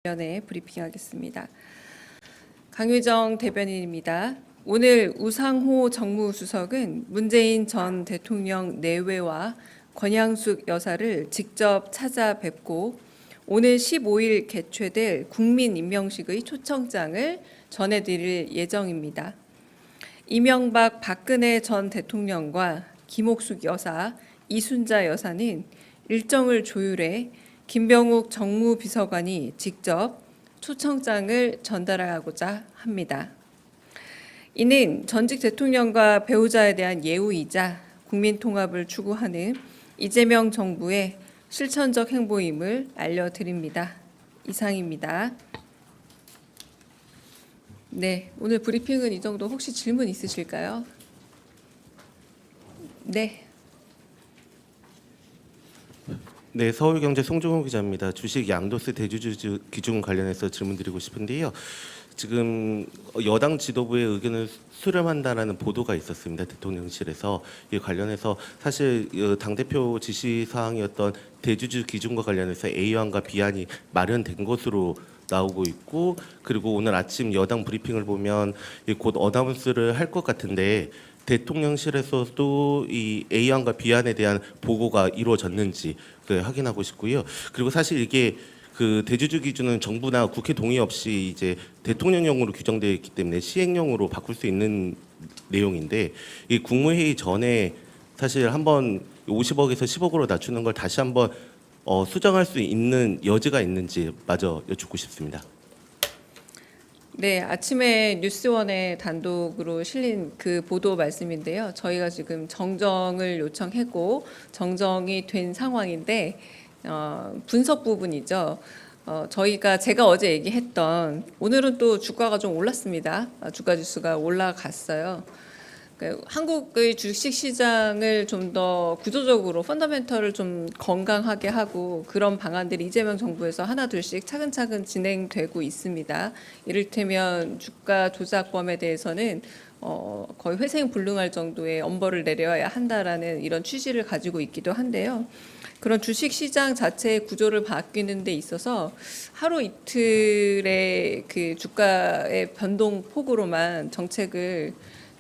위원회 브리핑하겠습니다. 강유정 대변인입니다. 오늘 우상호 정무수석은 문재인 전 대통령 내외와 권양숙 여사를 직접 찾아뵙고 오늘 15일 개최될 국민임명식의 초청장을 전해드릴 예정입니다. 이명박 박근혜 전 대통령과 김옥숙 여사, 이순자 여사는 일정을 조율해 김병욱 정무비서관이 직접 초청장을 전달하고자 합니다. 이는 전직 대통령과 배우자에 대한 예우이자 국민 통합을 추구하는 이재명 정부의 실천적 행보임을 알려드립니다. 이상입니다. 네, 오늘 브리핑은 이 정도. 혹시 질문 있으실까요? 네. 네, 서울경제 송종호 기자입니다. 주식 양도세 대주주 기준 관련해서 질문드리고 싶은데요. 지금 여당 지도부의 의견을 수렴한다라는 보도가 있었습니다. 대통령실에서 이 관련해서 사실 당대표 지시 사항이었던 대주주 기준과 관련해서 A안과 B안이 마련된 것으로 나오고 있고, 그리고 오늘 아침 여당 브리핑을 보면 곧 어나운스를 할 것 같은데 대통령실에서도 이 A안과 B안에 대한 보고가 이루어졌는지 확인하고 싶고요. 그리고 사실 이게 그 대주주 기준은 정부나 국회 동의 없이 이제 대통령령으로 규정되어 있기 때문에 시행령으로 바꿀 수 있는 내용인데, 이 국무회의 전에 사실 한번 50억에서 10억으로 낮추는 걸 다시 한번 수정할 수 있는 여지가 있는지 마저 여쭙고 싶습니다. 네, 아침에 뉴스원에 단독으로 실린 그 보도 말씀인데요. 저희가 지금 정정을 요청했고 정정이 된 상황인데 분석 부분이죠. 제가 어제 얘기했던, 오늘은 또 주가가 좀 올랐습니다. 주가 지수가 올라갔어요. 한국의 주식 시장을 좀 더 구조적으로 펀더멘털을 좀 건강하게 하고 그런 방안들이 이재명 정부에서 하나 둘씩 차근차근 진행되고 있습니다. 이를테면 주가 조작범에 대해서는 거의 회생불능할 정도의 엄벌을 내려야 한다라는 이런 취지를 가지고 있기도 한데요. 그런 주식 시장 자체의 구조를 바뀌는 데 있어서 하루 이틀의 그 주가의 변동 폭으로만 정책을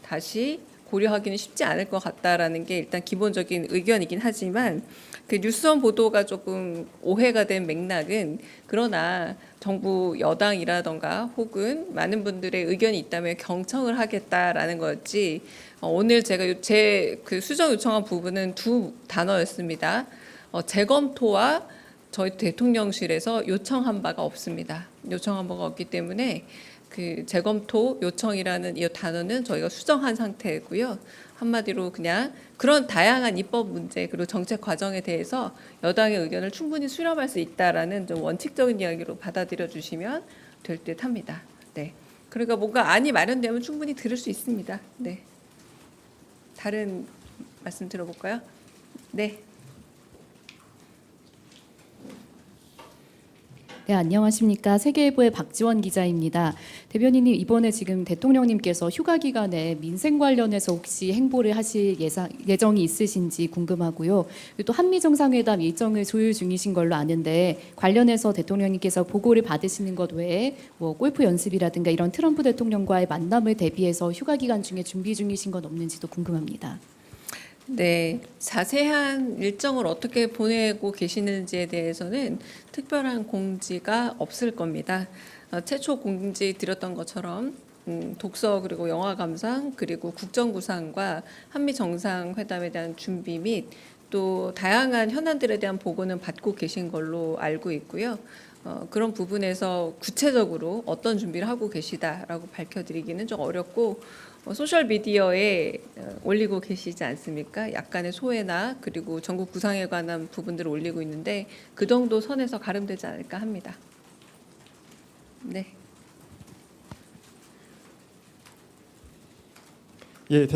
다시 고려하기는 쉽지 않을 것 같다라는 게 일단 기본적인 의견이긴 하지만, 그 뉴스원 보도가 조금 오해가 된 맥락은, 그러나 정부 여당이라던가 혹은 많은 분들의 의견이 있다면 경청을 하겠다라는 거였지, 오늘 제가 제 그 수정 요청한 부분은 두 단어였습니다. 재검토와 저희 대통령실에서 요청한 바가 없습니다. 요청한 바가 없기 때문에 그 재검토 요청이라는 이 단어는 저희가 수정한 상태고요. 한마디로 그냥 그런 다양한 입법 문제 그리고 정책 과정에 대해서 여당의 의견을 충분히 수렴할 수 있다라는 좀 원칙적인 이야기로 받아들여 주시면 될 듯합니다. 네. 그러니까 뭔가 안이 마련되면 충분히 들을 수 있습니다. 네. 다른 말씀 들어볼까요? 네. 네, 안녕하십니까. 세계일보의 박지원 기자입니다. 대변인님, 이번에 지금 대통령님께서 휴가 기간에 민생 관련해서 혹시 행보를 하실 예정이 있으신지 궁금하고요. 그리고 또 한미 정상회담 일정을 조율 중이신 걸로 아는데 관련해서 대통령님께서 보고를 받으시는 것 외에 뭐 골프 연습이라든가 이런 트럼프 대통령과의 만남을 대비해서 휴가 기간 중에 준비 중이신 건 없는지도 궁금합니다. 네, 자세한 일정을 어떻게 보내고 계시는지에 대해서는 특별한 공지가 없을 겁니다. 최초 공지 드렸던 것처럼 독서 그리고 영화 감상 그리고 국정구상과 한미 정상회담에 대한 준비 및 또 다양한 현안들에 대한 보고는 받고 계신 걸로 알고 있고요. 그런 부분에서 구체적으로 어떤 준비를 하고 계시다라고 밝혀드리기는 좀 어렵고, 소셜 미디어에 올리고 계시지 않습니까? 약간의 소외나 그리고 전국 구상에 관한 부분들을 올리고 있는데 그 정도 선에서 가름되지 않을까 합니다. 네. 예,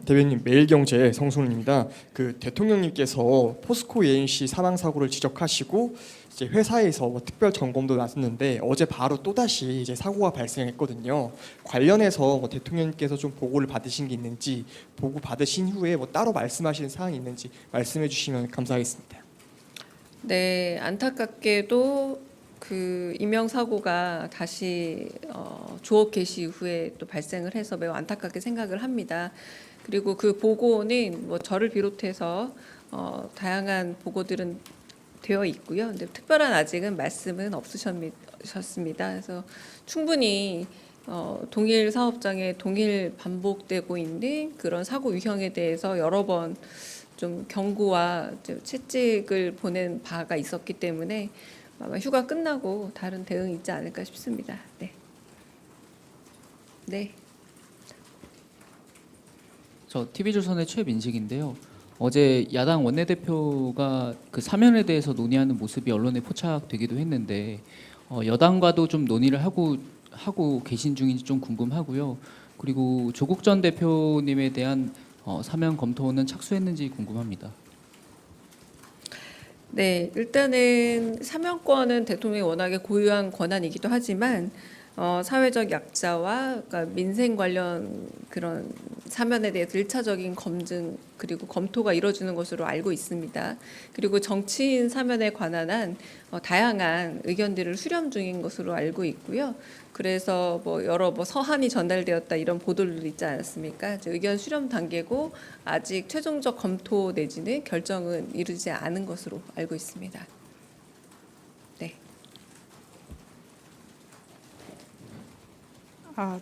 대변인 매일경제 성순입니다. 그 대통령님께서 포스코 ENC 사망 사고를 지적하시고 이제 회사에서 특별 점검도 나섰는데 어제 바로 또 다시 이제 사고가 발생했거든요. 관련해서 대통령님께서 좀 보고를 받으신 게 있는지, 보고 받으신 후에 따로 말씀하시는 사항이 있는지 말씀해 주시면 감사하겠습니다. 네, 안타깝게도 그 임명 사고가 다시 조업 개시 이후에 또 발생을 해서 매우 안타깝게 생각을 합니다. 그리고 그 보고는 뭐 저를 비롯해서 다양한 보고들은 되어 있고요. 근데 특별한 아직은 말씀은 없으셨습니다. 그래서 충분히 동일 사업장에 동일 반복되고 있는 그런 사고 유형에 대해서 여러 번 좀 경고와 채찍을 보낸 바가 있었기 때문에 아마 휴가 끝나고 다른 대응이 있지 않을까 싶습니다. 네. 네. 저 TV조선의 최민식인데요. 어제 야당 원내대표가 그 사면에 대해서 논의하는 모습이 언론에 포착되기도 했는데 여당과도 좀 논의를 하고 계신 중인지 좀 궁금하고요. 그리고 조국 전 대표님에 대한 사면 검토는 착수했는지 궁금합니다. 네, 일단은 사면권은 대통령이 워낙에 고유한 권한이기도 하지만 사회적 약자와 그러니까 민생 관련 그런 사면에 대해서 1차적인 검증 그리고 검토가 이루어지는 것으로 알고 있습니다. 그리고 정치인 사면에 관한 한 다양한 의견들을 수렴 중인 것으로 알고 있고요. 그래서 뭐 여러 서한이 전달되었다 이런 보도들도 있지 않았습니까? 이제 의견 수렴 단계고 아직 최종적 검토 내지는 결정은 이루지 않은 것으로 알고 있습니다. 네.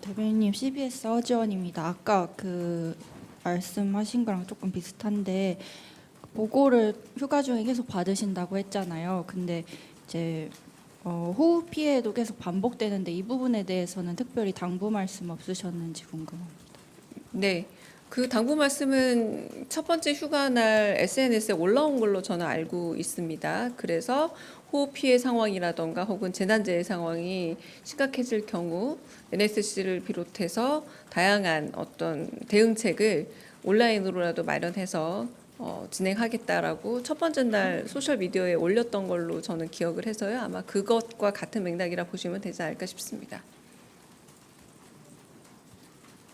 대변인님 CBS 허지원입니다. 아까 그 말씀하신 거랑 조금 비슷한데 보고를 휴가 중에 계속 받으신다고 했잖아요. 근데 이제 호흡 피해도 계속 반복되는데 이 부분에 대해서는 특별히 당부 말씀 없으셨는지 궁금합니다. 네. 그 당부 말씀은 첫 번째 휴가날 SNS에 올라온 걸로 저는 알고 있습니다. 그래서 호흡 피해 상황이라던가 혹은 재난재해 상황이 심각해질 경우 NSC를 비롯해서 다양한 어떤 대응책을 온라인으로라도 마련해서 진행하겠다라고 첫 번째 날 소셜 미디어에 올렸던 걸로 저는 기억을 해서요. 아마 그것과 같은 맥락이라 보시면 되지 않을까 싶습니다.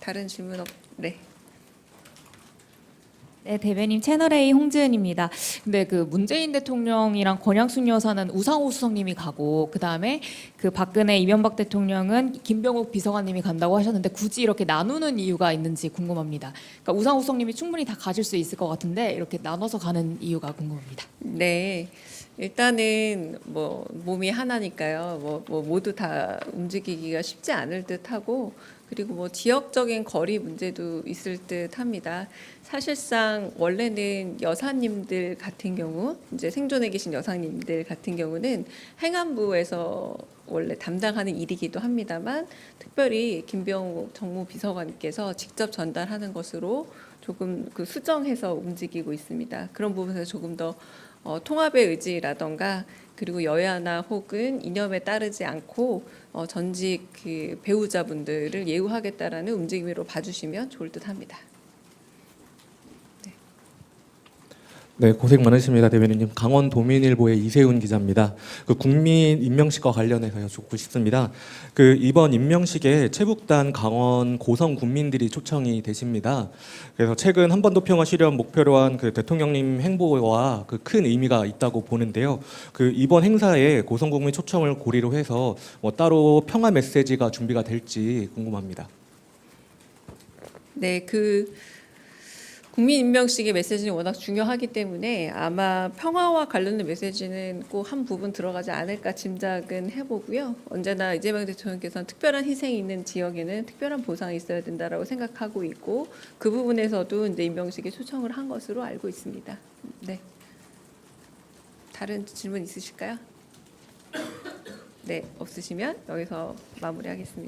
다른 질문 네. 네, 대변인 채널A 홍지은입니다. 근데 그 문재인 대통령이랑 권양숙 여사는 우상호 수석님이 가고 그다음에 그 박근혜 이명박 대통령은 김병욱 비서관님이 간다고 하셨는데 굳이 이렇게 나누는 이유가 있는지 궁금합니다. 그러니까 우상호 수석님이 충분히 다 가실 수 있을 것 같은데 이렇게 나눠서 가는 이유가 궁금합니다. 네. 일단은 뭐 몸이 하나니까요. 뭐 모두 다 움직이기가 쉽지 않을 듯하고 그리고 뭐 지역적인 거리 문제도 있을 듯합니다. 사실상 원래는 여사님들 같은 경우 이제 생존해 계신 여사님들 같은 경우는 행안부에서 원래 담당하는 일이기도 합니다만 특별히 김병욱 정무비서관께서 직접 전달하는 것으로 조금 그 수정해서 움직이고 있습니다. 그런 부분에서 조금 더 통합의 의지라던가 그리고 여야나 혹은 이념에 따르지 않고 전직 그 배우자분들을 예우하겠다라는 움직임으로 봐주시면 좋을 듯합니다. 네, 고생 많으십니다, 대변인님. 강원도민일보의 이세훈 기자입니다. 그 국민 임명식과 관련해서 여쭙고 싶습니다. 그 이번 임명식에 최북단 강원 고성 군민들이 초청이 되십니다. 그래서 최근 한반도 평화 실현 목표로 한 그 대통령님 행보와 그 큰 의미가 있다고 보는데요. 그 이번 행사에 고성 국민 초청을 고리로 해서 뭐 따로 평화 메시지가 준비가 될지 궁금합니다. 네, 그 국민 임명식의 메시지는 워낙 중요하기 때문에 아마 평화와 관련된 메시지는 꼭 한 부분 들어가지 않을까 짐작은 해보고요. 언제나 이재명 대통령께서는 특별한 희생이 있는 지역에는 특별한 보상이 있어야 된다라고 생각하고 있고 그 부분에서도 이제 임명식에 초청을 한 것으로 알고 있습니다. 네. 다른 질문 있으실까요? 네, 없으시면 여기서 마무리하겠습니다.